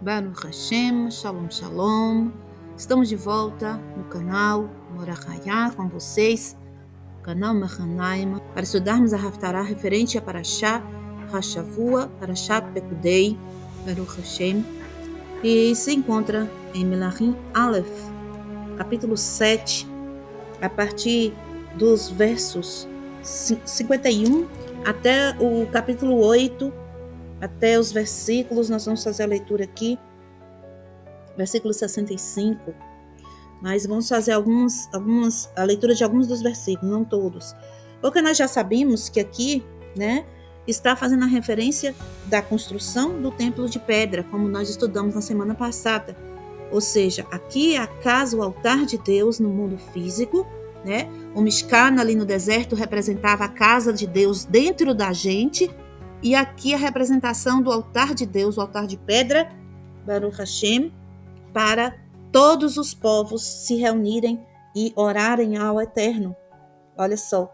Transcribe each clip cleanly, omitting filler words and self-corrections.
Baruch Hashem, Shalom Shalom. Estamos de volta no canal Morachaya com vocês, canal Mechanaim, para estudarmos a Haftarah referente a Parashá Hashavua, Parashat Pekudei, Baruch Hashem, e se encontra em Melachim Aleph, capítulo 7, a partir dos versos 51 até o capítulo 8, até os versículos, nós vamos fazer a leitura aqui, versículo 65, mas vamos fazer a leitura de alguns dos versículos, não todos, porque nós já sabemos que aqui, está fazendo a referência da construção do templo de pedra, como nós estudamos na semana passada, ou seja, aqui é a casa, o altar de Deus no mundo físico, o Mishkan ali no deserto representava a casa de Deus dentro da gente, e aqui a representação do altar de Deus, o altar de pedra, Baruch Hashem, para todos os povos se reunirem e orarem ao Eterno. Olha só,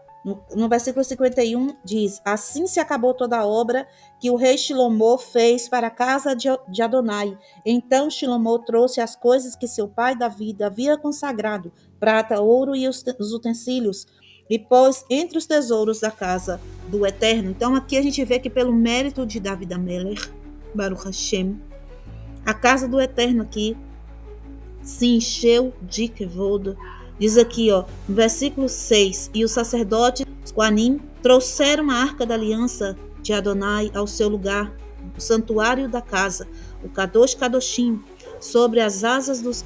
no versículo 51 diz: assim se acabou toda a obra que o rei Shilomó fez para a casa de Adonai. Então Shilomó trouxe as coisas que seu pai Davi havia consagrado, prata, ouro e os utensílios, e pôs entre os tesouros da casa do Eterno. Então aqui a gente vê que pelo mérito de David Amelech, Baruch Hashem, a casa do Eterno aqui se encheu de kevod. Diz aqui, no versículo 6, e os sacerdotes, os Koanim, trouxeram a arca da aliança de Adonai ao seu lugar, o santuário da casa, o Kadosh Kadoshim, sobre as asas dos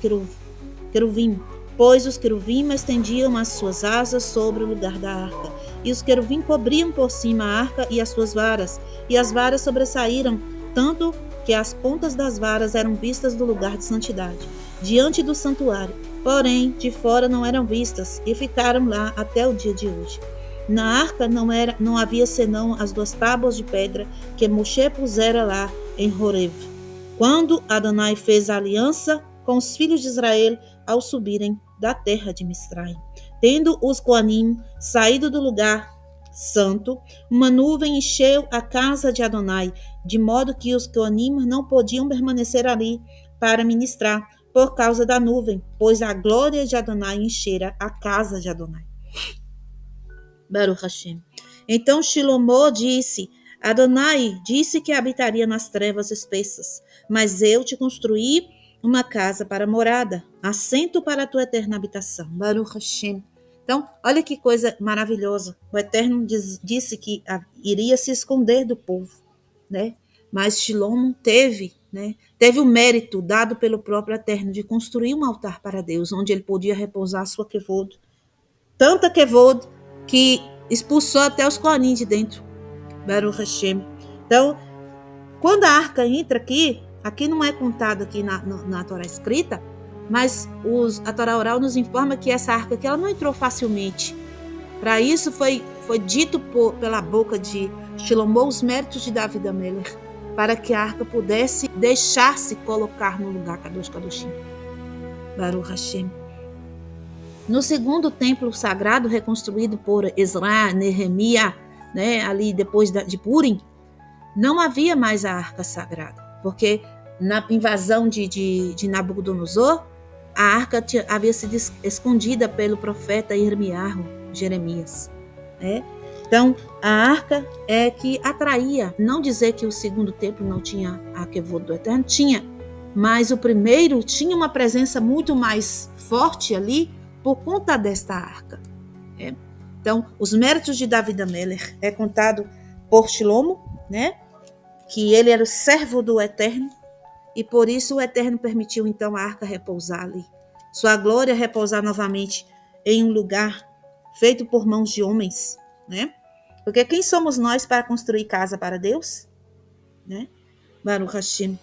queruvim, pois os queruvim estendiam as suas asas sobre o lugar da arca, e os queruvim cobriam por cima a arca e as suas varas, e as varas sobressaíram, tanto que as pontas das varas eram vistas do lugar de santidade, diante do santuário, porém de fora não eram vistas, e ficaram lá até o dia de hoje. Na arca não havia senão as 2 tábuas de pedra que Moshe pusera lá em Horeb, quando Adonai fez a aliança com os filhos de Israel ao subirem da terra de Misraim. Tendo os Koanim saído do lugar santo, uma nuvem encheu a casa de Adonai, de modo que os Koanim não podiam permanecer ali para ministrar por causa da nuvem, pois a glória de Adonai enchera a casa de Adonai. Baruch Hashem. Então Shilomó disse: Adonai disse que habitaria nas trevas espessas, mas eu te construí uma casa para morada, assento para a tua eterna habitação. Baruch Hashem. Então, olha que coisa maravilhosa. O Eterno disse que iria se esconder do povo, Mas Shilomó teve o mérito dado pelo próprio Eterno de construir um altar para Deus, onde ele podia repousar sua kevod. Tanta kevod que expulsou até os Koanim de dentro. Baruch Hashem. Então, quando a arca entra aqui não é contado aqui na Torá escrita, mas a Torá oral nos informa que essa arca aqui ela não entrou facilmente. Para isso foi dito pela boca de Shilomó os méritos de David Amelech, para que a arca pudesse deixar-se colocar no lugar Kadosh Kadoshim. Baruch Hashem. No segundo templo sagrado reconstruído por Ezra, Nehemia, ali depois de Purim, não havia mais a arca sagrada, porque na invasão de Nabucodonosor, a arca havia sido escondida pelo profeta Jeremias. Então, a arca é que atraía, não dizer que o segundo templo não tinha a kevod do Eterno, tinha, mas o primeiro tinha uma presença muito mais forte ali por conta desta arca. Então, os méritos de David Amelech é contado por Shilomó, que ele era o servo do Eterno, e por isso o Eterno permitiu então a arca repousar ali. Sua glória repousar novamente em um lugar feito por mãos de homens, Porque quem somos nós para construir casa para Deus? Baruch Hashem.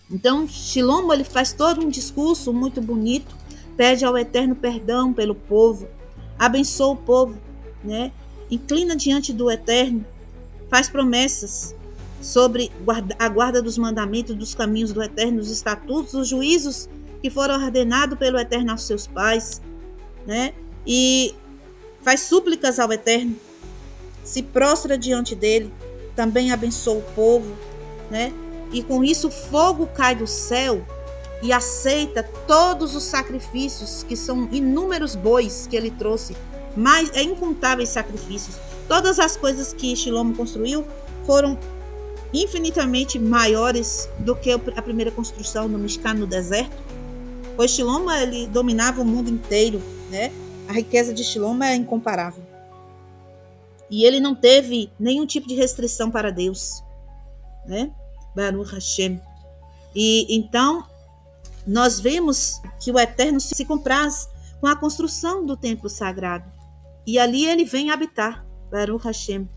Então, Shilomó ele faz todo um discurso muito bonito, pede ao Eterno perdão pelo povo, abençoa o povo, inclina diante do Eterno, faz promessas sobre a guarda dos mandamentos, dos caminhos do Eterno, dos estatutos, os juízos que foram ordenados pelo Eterno aos seus pais, e faz súplicas ao Eterno, se prostra diante dele, também abençoa o povo, e com isso o fogo cai do céu e aceita todos os sacrifícios, que são inúmeros bois que ele trouxe, mas é incontáveis sacrifícios. Todas as coisas que Shilomo construiu foram infinitamente maiores do que a primeira construção no Mishkan, no deserto, pois Shilomo ele dominava o mundo inteiro, né? A riqueza de Shilomo é incomparável. E ele não teve nenhum tipo de restrição para Deus, né? Baruch Hashem. E então nós vemos que o Eterno se compraz com a construção do templo sagrado. E ali ele vem habitar, Baruch Hashem.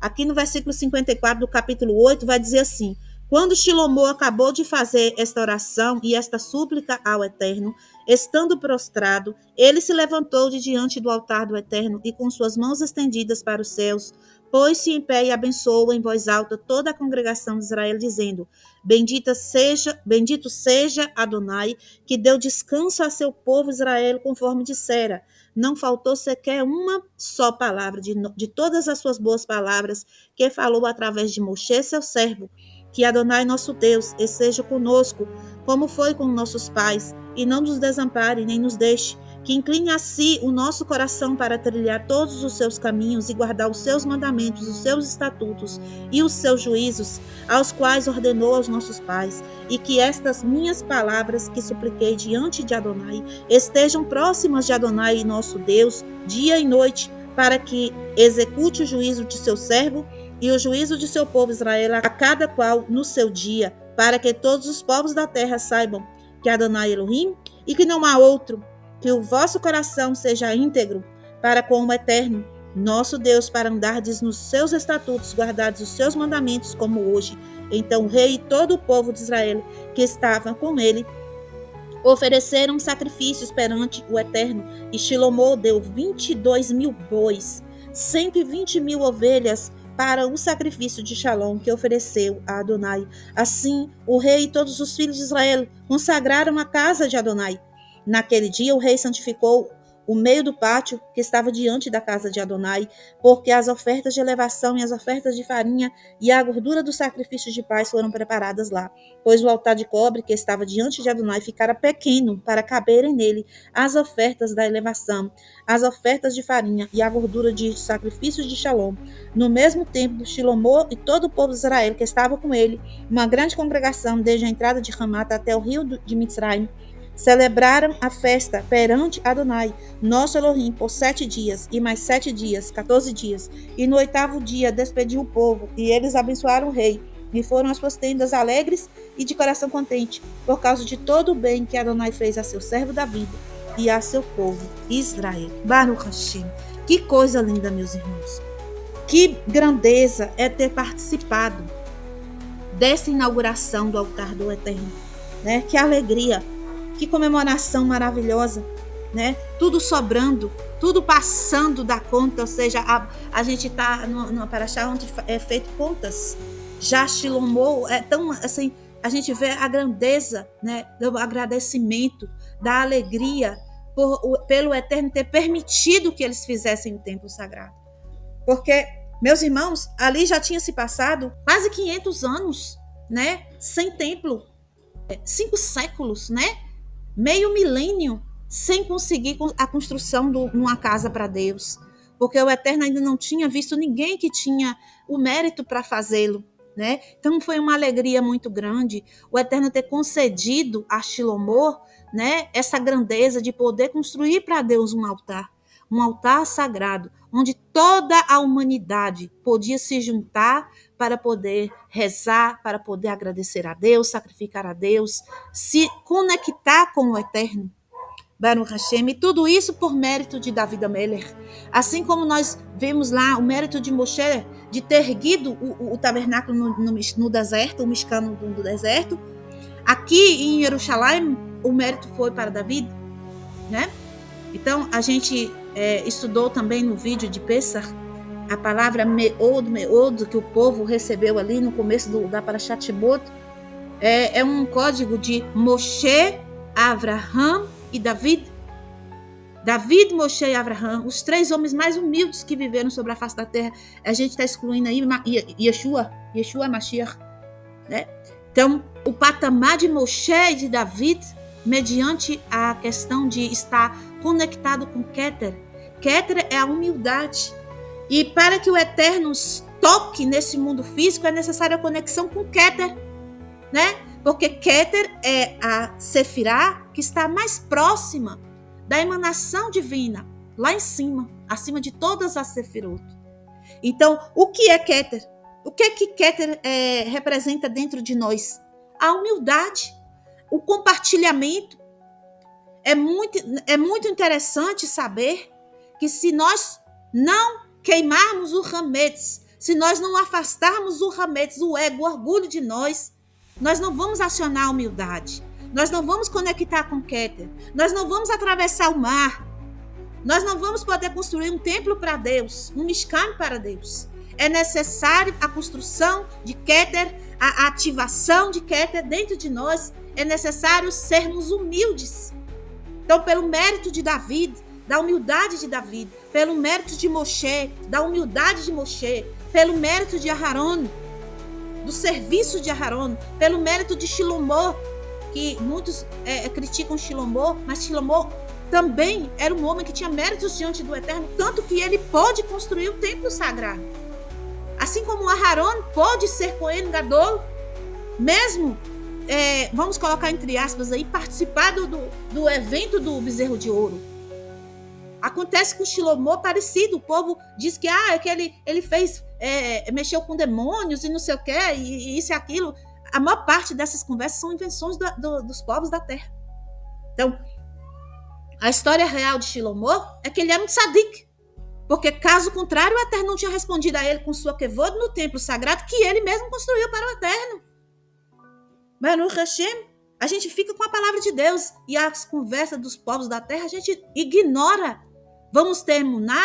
Aqui no versículo 54 do capítulo 8 vai dizer assim: quando Shilomo acabou de fazer esta oração e esta súplica ao Eterno, estando prostrado, ele se levantou de diante do altar do Eterno e com suas mãos estendidas para os céus, pôs-se em pé e abençoou em voz alta toda a congregação de Israel, dizendo: bendito seja Adonai, que deu descanso a seu povo Israel, conforme dissera. Não faltou sequer uma só palavra de todas as suas boas palavras que falou através de Moshe, seu servo. Que Adonai, nosso Deus, esteja conosco, como foi com nossos pais, e não nos desampare, nem nos deixe. Que incline a si o nosso coração para trilhar todos os seus caminhos e guardar os seus mandamentos, os seus estatutos e os seus juízos, aos quais ordenou aos nossos pais. E que estas minhas palavras que supliquei diante de Adonai estejam próximas de Adonai, nosso Deus, dia e noite, para que execute o juízo de seu servo e o juízo de seu povo Israel, a cada qual no seu dia, para que todos os povos da terra saibam que Adonai Elohim e que não há outro. Que o vosso coração seja íntegro para com o Eterno, nosso Deus, para andardes nos seus estatutos, guardardes os seus mandamentos, como hoje. Então o rei e todo o povo de Israel que estava com ele ofereceram sacrifícios perante o Eterno, e Shilomo deu 22.000 bois, 120.000 ovelhas para o sacrifício de Shalom que ofereceu a Adonai. Assim, o rei e todos os filhos de Israel consagraram a casa de Adonai. Naquele dia, o rei santificou o meio do pátio que estava diante da casa de Adonai, porque as ofertas de elevação e as ofertas de farinha e a gordura dos sacrifícios de paz foram preparadas lá, pois o altar de cobre que estava diante de Adonai ficara pequeno para caberem nele as ofertas da elevação, as ofertas de farinha e a gordura de sacrifícios de Shalom. No mesmo tempo, Shilomo e todo o povo de Israel que estava com ele, uma grande congregação desde a entrada de Ramata até o rio de Mitzraim, celebraram a festa perante Adonai, nosso Elohim, por 7 dias, e mais 7 dias, 14 dias. E no 8º dia despediu o povo, e eles abençoaram o rei, e foram às suas tendas alegres e de coração contente, por causa de todo o bem que Adonai fez a seu servo Davi e a seu povo Israel. Baruch Hashem. Que coisa linda, meus irmãos. Que grandeza é ter participado dessa inauguração do altar do Eterno, né? Que alegria. Que comemoração maravilhosa, né? Tudo sobrando, tudo passando da conta, ou seja, a gente está numa paraxá onde é feito contas. Já Shilomo é tão assim, a gente vê a grandeza, né, do agradecimento, da alegria pelo Eterno ter permitido que eles fizessem o templo sagrado. Porque, meus irmãos, ali já tinha se passado quase 500 anos, né, sem templo, 5 séculos, né? Meio milênio sem conseguir a construção de uma casa para Deus, porque o Eterno ainda não tinha visto ninguém que tinha o mérito para fazê-lo, né? Então foi uma alegria muito grande o Eterno ter concedido a Shilomo, né, essa grandeza de poder construir para Deus um altar sagrado, onde toda a humanidade podia se juntar para poder rezar, para poder agradecer a Deus, sacrificar a Deus, se conectar com o Eterno. Baruch Hashem, e tudo isso por mérito de David Ameller. Assim como nós vemos lá o mérito de Moshe de ter erguido o tabernáculo no deserto, o Mishkan no deserto, aqui em Jerusalém o mérito foi para David, né? Então a gente estudou também no vídeo de Pesach a palavra meod, que o povo recebeu ali no começo da Parashat Shemot, é um código de Moshe, Avraham e David. David, Moshe e Avraham, os 3 homens mais humildes que viveram sobre a face da terra. A gente está excluindo aí Yeshua Mashiach, né? Então, o patamar de Moshe e de David, mediante a questão de estar conectado com Keter. Keter é a humildade. E para que o Eterno toque nesse mundo físico, é necessária a conexão com Keter, né? Porque Keter é a Sefirá que está mais próxima da emanação divina, lá em cima, acima de todas as Sefirot. Então, o que é Keter? O que Keter representa dentro de nós? A humildade, o compartilhamento. É muito interessante saber que se nós não queimarmos o Hametz, se nós não afastarmos o Hametz, o ego, o orgulho de nós não vamos acionar a humildade. Nós não vamos conectar com Keter. Nós não vamos atravessar o mar. Nós não vamos poder construir um templo para Deus, um Mishkan para Deus. É necessário a construção de Keter, a ativação de Keter dentro de nós. É necessário sermos humildes. Então, pelo mérito de David, da humildade de David, pelo mérito de Moshe, da humildade de Moshe, pelo mérito de Aharon, do serviço de Aharon, pelo mérito de Shlomo, que muitos criticam Shlomo, mas Shlomo também era um homem que tinha méritos diante do Eterno, tanto que ele pôde construir o templo sagrado. Assim como Aharon pôde ser Cohen Gadol, mesmo, vamos colocar entre aspas aí, participar do evento do bezerro de ouro. Acontece com Shlomo parecido, o povo diz que, que ele fez, mexeu com demônios e não sei o que, e isso e aquilo. A maior parte dessas conversas são invenções dos povos da terra. Então, a história real de Shlomo é que ele era um tzadik, porque caso contrário, o Eterno não tinha respondido a ele com sua kevod no templo sagrado que ele mesmo construiu para o Eterno. Baruch Hashem, a gente fica com a palavra de Deus e as conversas dos povos da terra a gente ignora. Vamos ter emuná,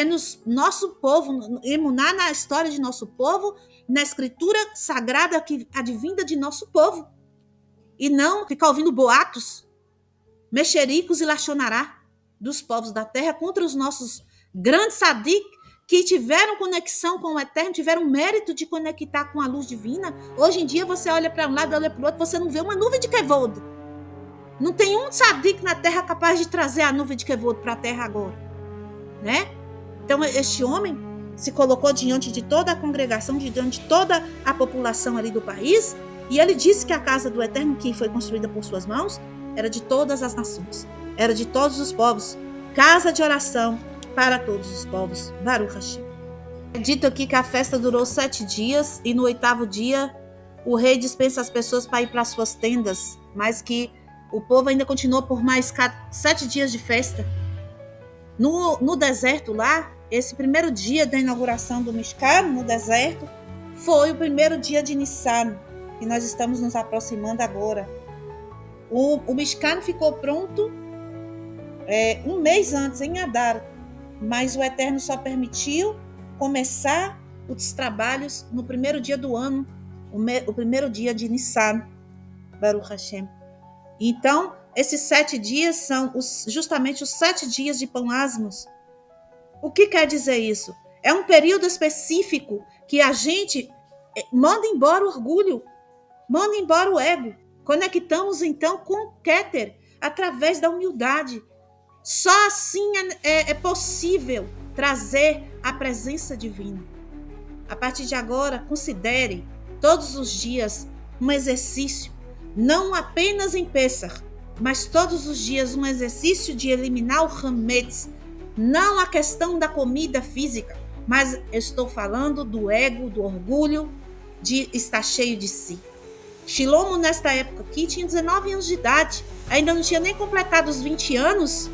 no nosso povo, emuná na história de nosso povo, na escritura sagrada que advinda de nosso povo. E não ficar ouvindo boatos, mexericos e lachonará dos povos da terra contra os nossos grandes sadik que tiveram conexão com o Eterno, tiveram mérito de conectar com a luz divina. Hoje em dia você olha para um lado, olha para o outro, você não vê uma nuvem de kevod. Não tem um tzadik na terra capaz de trazer a nuvem de kevod para a terra agora, né? Então este homem se colocou diante de toda a congregação, diante de toda a população ali do país, e ele disse que a casa do Eterno, que foi construída por suas mãos, era de todas as nações, era de todos os povos, casa de oração para todos os povos. Baruch Hashem. É dito aqui que a festa durou 7 dias e no 8º dia o rei dispensa as pessoas para ir para as suas tendas, mas que o povo ainda continuou por mais 7 dias de festa. No deserto lá, esse primeiro dia da inauguração do Mishkan, no deserto, foi o primeiro dia de Nissan, que nós estamos nos aproximando agora. O Mishkan ficou pronto um mês antes, em Adar, mas o Eterno só permitiu começar os trabalhos no primeiro dia do ano, o primeiro dia de Nissan, Baruch Hashem. Então, esses 7 dias são justamente os 7 dias de pão asmos. O que quer dizer isso? É um período específico que a gente manda embora o orgulho, manda embora o ego. Conectamos então com o Keter através da humildade. Só assim é possível trazer a presença divina. A partir de agora, considere todos os dias um exercício, não apenas em Pessach, mas todos os dias um exercício de eliminar o Hametz, não a questão da comida física, mas eu estou falando do ego, do orgulho, de estar cheio de si. Shlomo, nesta época aqui, tinha 19 anos de idade, ainda não tinha nem completado os 20 anos,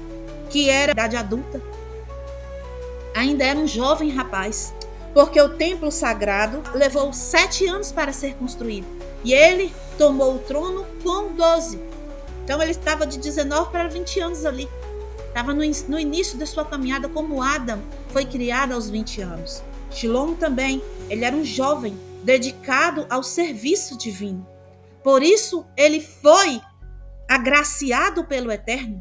que era a idade adulta. Ainda era um jovem rapaz, porque o templo sagrado levou 7 anos para ser construído, e ele tomou o trono com 12. Então ele estava de 19 para 20 anos ali. Estava no início da sua caminhada, como Adam foi criado aos 20 anos. Shlomo também, ele era um jovem dedicado ao serviço divino. Por isso, ele foi agraciado pelo Eterno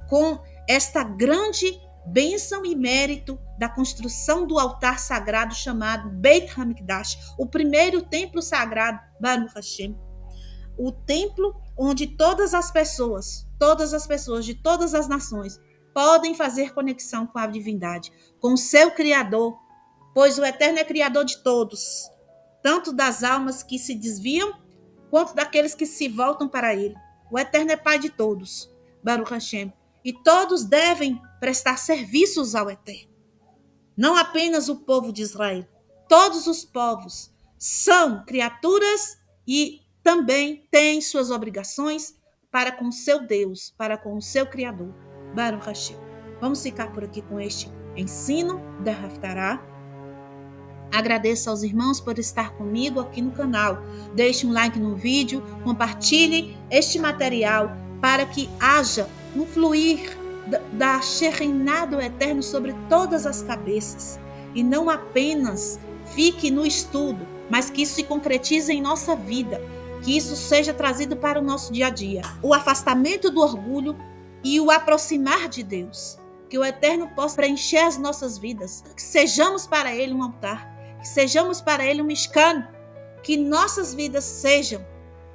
com esta grande bênção e mérito da construção do altar sagrado chamado Beit HaMikdash, o primeiro templo sagrado, Baruch Hashem. o templo onde todas as pessoas de todas as nações podem fazer conexão com a divindade, com o seu Criador, pois o Eterno é Criador de todos, tanto das almas que se desviam, quanto daqueles que se voltam para Ele. O Eterno é Pai de todos, Baruch Hashem, e todos devem prestar serviços ao Eterno. Não apenas o povo de Israel, todos os povos são criaturas e também têm suas obrigações para com o seu Deus, para com o seu Criador, Baruch Hashem. Vamos ficar por aqui com este ensino da Haftarah. Agradeço aos irmãos por estar comigo aqui no canal. Deixe um like no vídeo, compartilhe este material para que haja um fluir da Shekhinah do Eterno sobre todas as cabeças. E não apenas fique no estudo, mas que isso se concretize em nossa vida, que isso seja trazido para o nosso dia a dia. O afastamento do orgulho e o aproximar de Deus. Que o Eterno possa preencher as nossas vidas, que sejamos para Ele um altar, que sejamos para Ele um Mishkan, que nossas vidas sejam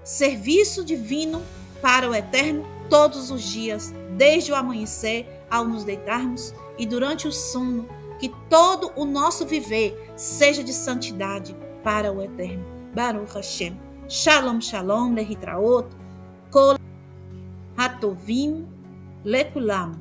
serviço divino para o Eterno todos os dias, desde o amanhecer ao nos deitarmos e durante o sono, que todo o nosso viver seja de santidade para o Eterno. Baruch Hashem. Shalom, shalom, lehitraot, kol hatovim lekulam.